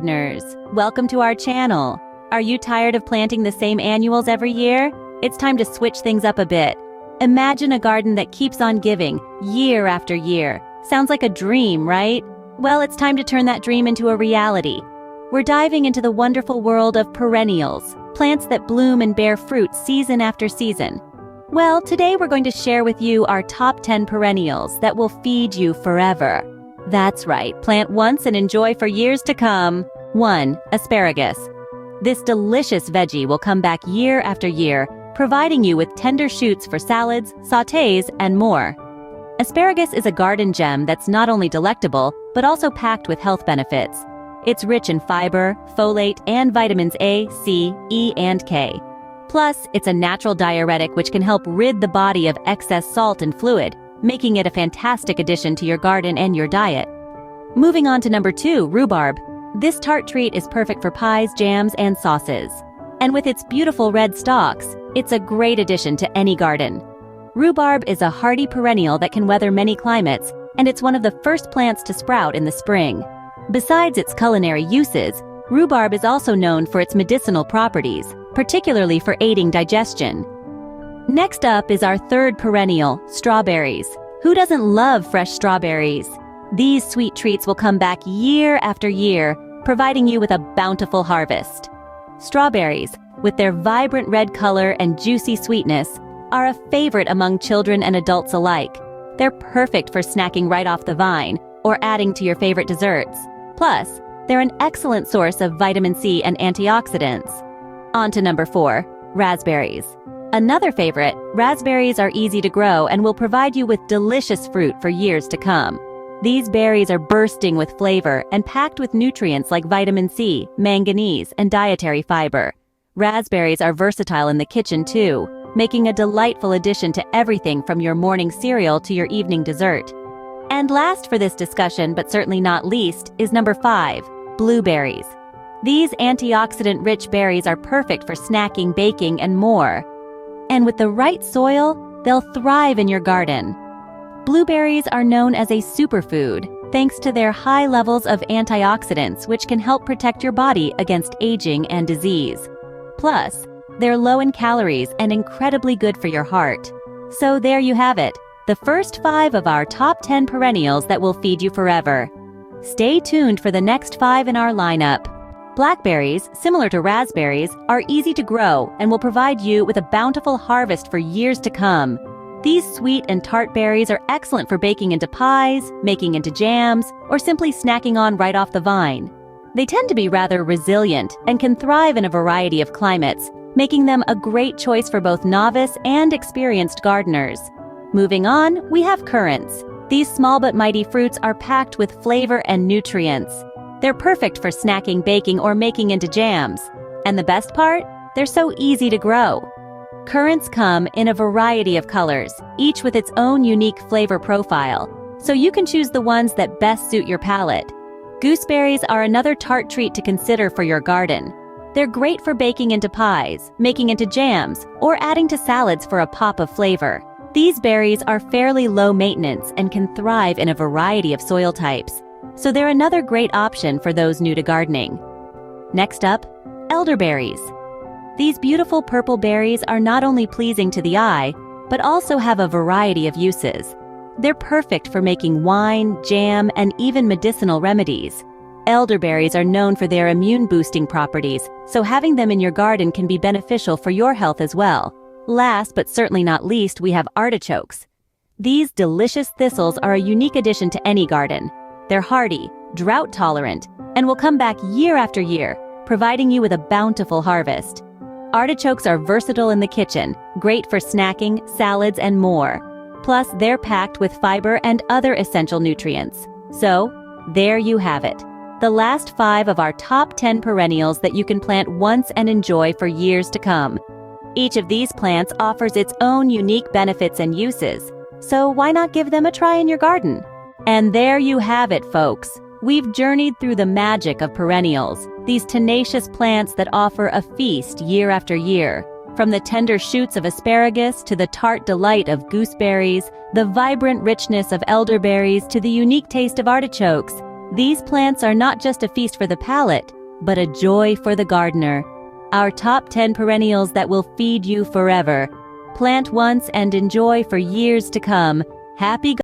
Gardeners, welcome to our channel. Are you tired of planting the same annuals every year? It's time to switch things up a bit. Imagine a garden that keeps on giving, year after year. Sounds like a dream, right? Well, it's time to turn that dream into a reality. We're diving into the wonderful world of perennials, plants that bloom and bear fruit season after season. Well, today we're going to share with you our top 10 perennials that will feed you forever. That's right, plant once and enjoy for years to come. 1. Asparagus. This delicious veggie will come back year after year, providing you with tender shoots for salads, sautés, and more. Asparagus is a garden gem that's not only delectable, but also packed with health benefits. It's rich in fiber, folate, and vitamins A, C, E, and K. Plus, it's a natural diuretic which can help rid the body of excess salt and fluid, making it a fantastic addition to your garden and your diet. Moving on to number 2, rhubarb. This tart treat is perfect for pies, jams, and sauces. And with its beautiful red stalks, it's a great addition to any garden. Rhubarb is a hardy perennial that can weather many climates, and it's one of the first plants to sprout in the spring. Besides its culinary uses, rhubarb is also known for its medicinal properties, particularly for aiding digestion. Next up is our third perennial, strawberries. Who doesn't love fresh strawberries? These sweet treats will come back year after year, providing you with a bountiful harvest. Strawberries, with their vibrant red color and juicy sweetness, are a favorite among children and adults alike. They're perfect for snacking right off the vine or adding to your favorite desserts. Plus, they're an excellent source of vitamin C and antioxidants. On to number 4, raspberries. Another favorite, raspberries are easy to grow and will provide you with delicious fruit for years to come. These berries are bursting with flavor and packed with nutrients like vitamin C, manganese, and dietary fiber. Raspberries are versatile in the kitchen too, making a delightful addition to everything from your morning cereal to your evening dessert. And last for this discussion, but certainly not least, is number 5, blueberries. These antioxidant-rich berries are perfect for snacking, baking, and more. And with the right soil, they'll thrive in your garden. Blueberries are known as a superfood, thanks to their high levels of antioxidants which can help protect your body against aging and disease. Plus, they're low in calories and incredibly good for your heart. So there you have it, the first 5 of our top 10 perennials that will feed you forever. Stay tuned for the next 5 in our lineup. Blackberries, similar to raspberries, are easy to grow and will provide you with a bountiful harvest for years to come. These sweet and tart berries are excellent for baking into pies, making into jams, or simply snacking on right off the vine. They tend to be rather resilient and can thrive in a variety of climates, making them a great choice for both novice and experienced gardeners. Moving on, we have currants. These small but mighty fruits are packed with flavor and nutrients. They're perfect for snacking, baking, or making into jams. And the best part? They're so easy to grow. Currants come in a variety of colors, each with its own unique flavor profile, so you can choose the ones that best suit your palate. Gooseberries are another tart treat to consider for your garden. They're great for baking into pies, making into jams, or adding to salads for a pop of flavor. These berries are fairly low maintenance and can thrive in a variety of soil types, so they're another great option for those new to gardening. Next up, elderberries. These beautiful purple berries are not only pleasing to the eye, but also have a variety of uses. They're perfect for making wine, jam, and even medicinal remedies. Elderberries are known for their immune-boosting properties, so having them in your garden can be beneficial for your health as well. Last but certainly not least, we have artichokes. These delicious thistles are a unique addition to any garden. They're hardy, drought-tolerant, and will come back year after year, providing you with a bountiful harvest. Artichokes are versatile in the kitchen, great for snacking, salads, and more. Plus, they're packed with fiber and other essential nutrients. So, there you have it. The last 5 of our top 10 perennials that you can plant once and enjoy for years to come. Each of these plants offers its own unique benefits and uses, so why not give them a try in your garden? And there you have it, folks. We've journeyed through the magic of perennials, these tenacious plants that offer a feast year after year. From the tender shoots of asparagus to the tart delight of gooseberries, the vibrant richness of elderberries to the unique taste of artichokes, These plants are not just a feast for the palate, but a joy for the gardener. Our top 10 perennials that will feed you forever. Plant once and enjoy for years to come. Happy